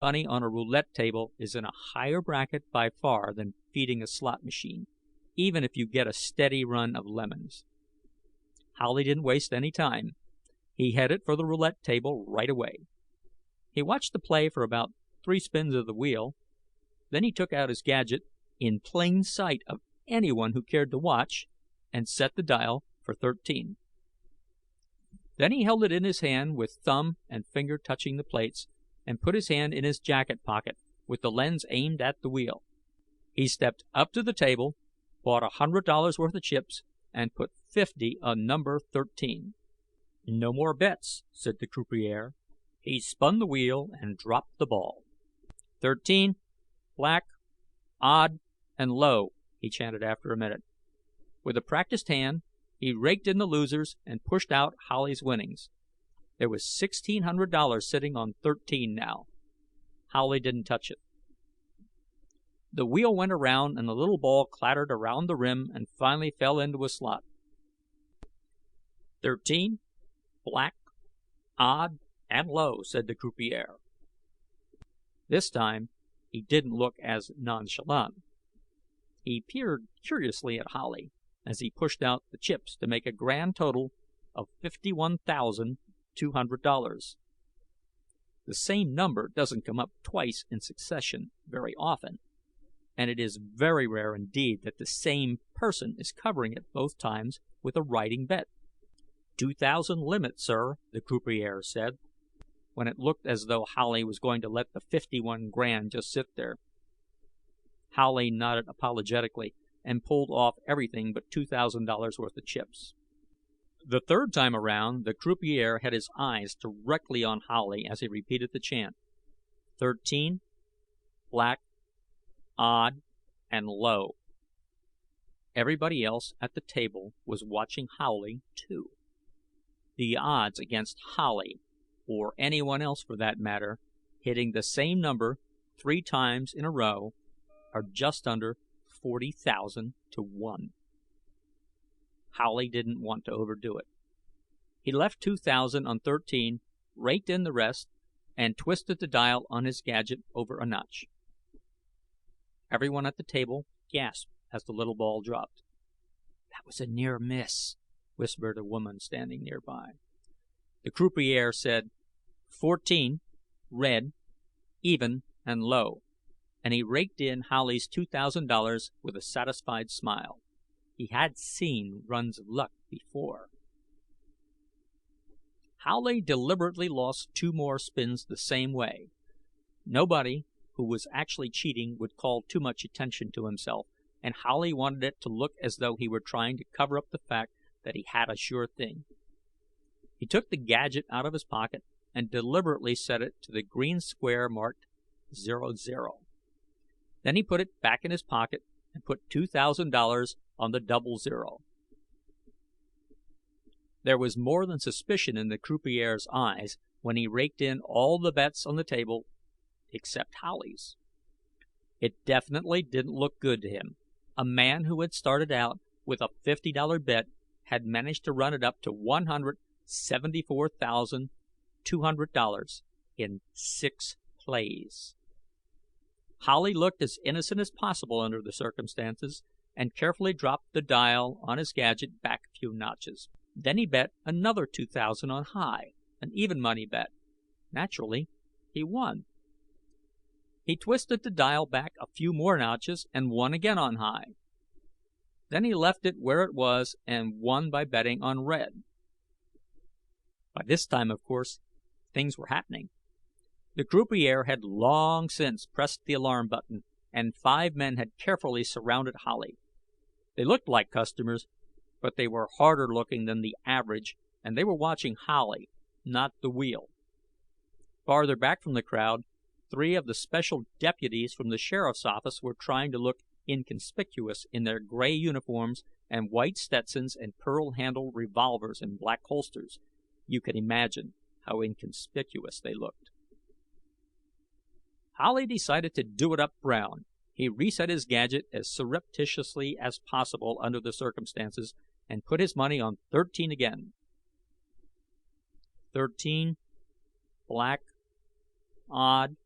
money on a roulette table is in a higher bracket by far than feeding a slot machine, even if you get a steady run of lemons. Howley didn't waste any time. He headed for the roulette table right away. He watched the play for about 3 spins of the wheel. Then he took out his gadget, in plain sight of anyone who cared to watch, and set the dial for 13. Then he held it in his hand with thumb and finger touching the plates, and put his hand in his jacket pocket with the lens aimed at the wheel. He stepped up to the table, bought $100 worth of chips, and put 50 on number 13. "No more bets," said the croupier. He spun the wheel and dropped the ball. 13, black, odd, and low, he chanted after a minute. With a practiced hand, he raked in the losers and pushed out Howley's winnings. There was $1,600 sitting on 13 now. Howley didn't touch it. The wheel went around and the little ball clattered around the rim and finally fell into a slot. 13, black, odd, and low, said the croupier. This time, he didn't look as nonchalant. He peered curiously at Howley as he pushed out the chips to make a grand total of $51,200. The same number doesn't come up twice in succession very often, and it is very rare indeed that the same person is covering it both times with a riding bet. 2,000 limit, sir, the croupier said, when it looked as though Howley was going to let the 51 grand just sit there. Howley nodded apologetically and pulled off everything but $2,000 worth of chips. The third time around, the croupier had his eyes directly on Howley as he repeated the chant. 13, black, odd, and low. Everybody else at the table was watching Howley, too. The odds against Howley, or anyone else for that matter, hitting the same number 3 times in a row are just under 40,000 to 1. Howley didn't want to overdo it. He left 2,000 on 13, raked in the rest, and twisted the dial on his gadget over a notch. Everyone at the table gasped as the little ball dropped. "That was a near miss," whispered a woman standing nearby. The croupier said, 14, red, even, and low, and he raked in Howley's $2,000 with a satisfied smile. He had seen runs of luck before. Howley deliberately lost 2 more spins the same way. Nobody who was actually cheating would call too much attention to himself, and Howley wanted it to look as though he were trying to cover up the fact that he had a sure thing. He took the gadget out of his pocket and deliberately set it to the green square marked 00. Then he put it back in his pocket and put $2,000 on the 00. There was more than suspicion in the croupier's eyes when he raked in all the bets on the table except Howley's. It definitely didn't look good to him. A man who had started out with a $50 bet had managed to run it up to $174,200 in 6 plays. Howley looked as innocent as possible under the circumstances, and carefully dropped the dial on his gadget back a few notches. Then he bet another 2,000 on high, an even money bet. Naturally, he won. He twisted the dial back a few more notches and won again on high. Then he left it where it was and won by betting on red. By this time, of course, things were happening. The croupier had long since pressed the alarm button, and 5 men had carefully surrounded Howley. They looked like customers, but they were harder looking than the average, and they were watching Howley, not the wheel. Farther back from the crowd, 3 of the special deputies from the sheriff's office were trying to look inconspicuous in their gray uniforms and white Stetsons and pearl-handled revolvers in black holsters. You can imagine how inconspicuous they looked. Howley decided to do it up brown. He reset his gadget as surreptitiously as possible under the circumstances, and put his money on 13 again. 13, black, odd,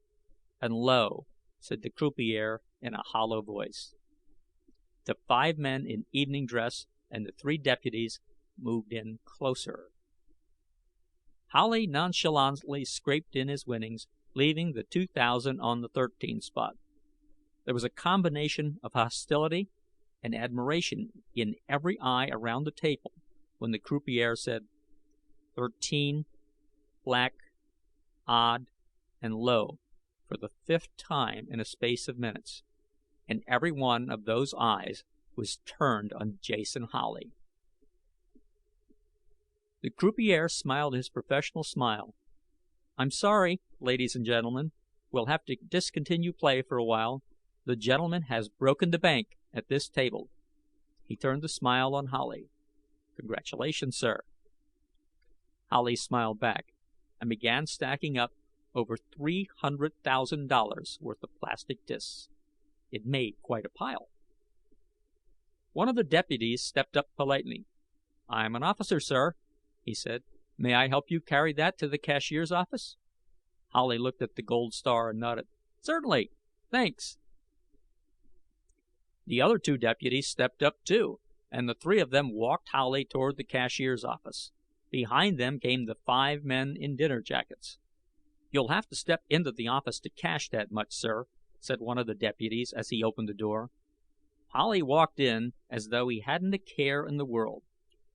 and low," said the croupier in a hollow voice. The 5 men in evening dress and the 3 deputies moved in closer. Howley nonchalantly scraped in his winnings, leaving the 2,000 on the 13 spot. There was a combination of hostility and admiration in every eye around the table when the croupier said, "13, black, odd, and low," for the 5th time in a space of minutes, and every one of those eyes was turned on Jason Howley. The croupier smiled his professional smile. "I'm sorry, ladies and gentlemen. We'll have to discontinue play for a while. The gentleman has broken the bank at this table." He turned the smile on Howley. "Congratulations, sir." Howley smiled back and began stacking up over $300,000 worth of plastic discs. It made quite a pile. One of the deputies stepped up politely. "I'm an officer, sir," he said. "May I help you carry that to the cashier's office?" Howley looked at the gold star and nodded. "Certainly. Thanks." The other 2 deputies stepped up too, and the 3 of them walked Howley toward the cashier's office. Behind them came the 5 men in dinner jackets. "You'll have to step into the office to cash that much, sir," said one of the deputies as he opened the door. Howley walked in as though he hadn't a care in the world.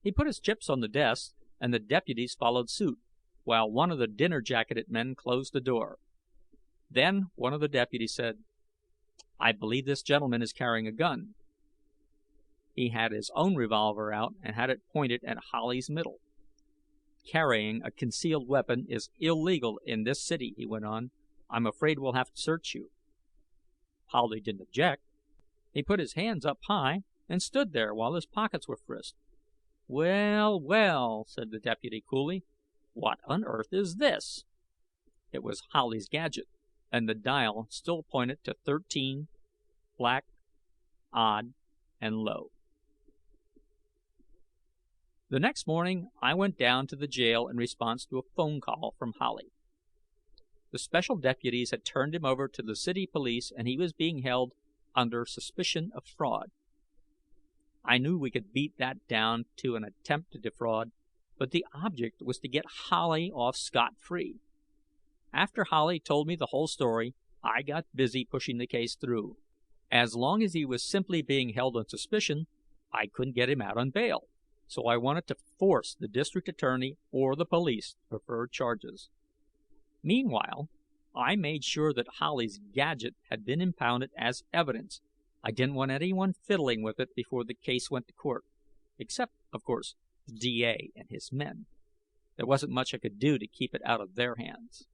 He put his chips on the desk, and the deputies followed suit, while one of the dinner jacketed men closed the door. Then one of the deputies said, "I believe this gentleman is carrying a gun." He had his own revolver out and had it pointed at Howley's middle. "Carrying a concealed weapon is illegal in this city," he went on. "I'm afraid we'll have to search you." Howley didn't object. He put his hands up high and stood there while his pockets were frisked. "Well, well," said the deputy coolly. "What on earth is this?" It was Howley's gadget, and the dial still pointed to 13, black, odd, and low. The next morning, I went down to the jail in response to a phone call from Howley. The special deputies had turned him over to the city police, and he was being held under suspicion of fraud. I knew we could beat that down to an attempt to defraud, but the object was to get Howley off scot-free. After Howley told me the whole story, I got busy pushing the case through. As long as he was simply being held on suspicion, I couldn't get him out on bail, so I wanted to force the district attorney or the police to prefer charges. Meanwhile, I made sure that Howley's gadget had been impounded as evidence. I didn't want anyone fiddling with it before the case went to court. Except, of course, the DA and his men. There wasn't much I could do to keep it out of their hands.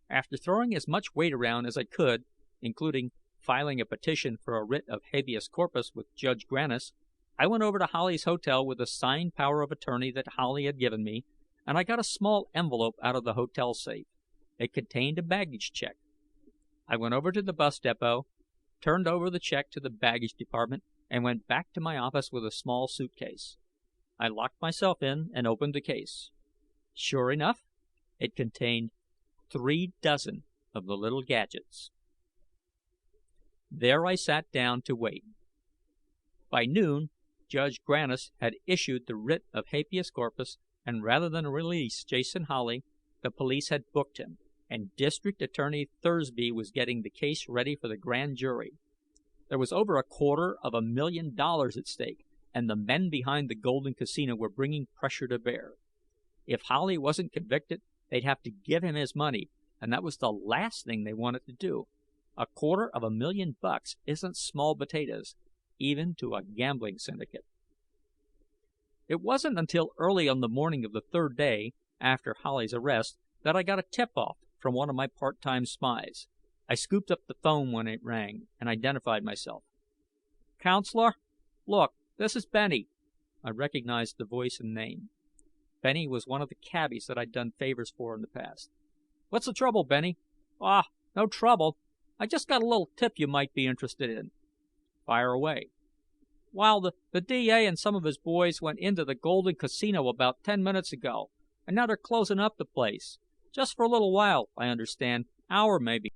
After throwing as much weight around as I could, including filing a petition for a writ of habeas corpus with Judge Grannis, I went over to Howley's hotel with the signed power of attorney that Howley had given me, and I got a small envelope out of the hotel safe. It contained a baggage check. I went over to the bus depot, turned over the check to the baggage department, and went back to my office with a small suitcase. I locked myself in and opened the case. Sure enough, it contained 3 dozen of the little gadgets. There I sat down to wait. By noon, Judge Grannis had issued the writ of habeas corpus, and rather than release Jason Howley, the police had booked him, and District Attorney Thursby was getting the case ready for the grand jury. There was over $250,000 at stake, and the men behind the Golden Casino were bringing pressure to bear. If Howley wasn't convicted, they'd have to give him his money, and that was the last thing they wanted to do. $250,000 isn't small potatoes, even to a gambling syndicate. It wasn't until early on the morning of the 3rd day, after Howley's arrest, that I got a tip-off from one of my part-time spies. I scooped up the phone when it rang, and identified myself. "Counselor? Look, this is Benny." I recognized the voice and name. Benny was one of the cabbies that I'd done favors for in the past. "What's the trouble, Benny?" "Ah, no trouble. I just got a little tip you might be interested in." "Fire away." "Well, the DA and some of his boys went into the Golden Casino about 10 minutes ago, and now they're closing up the place. Just for a little while, I understand, hour maybe.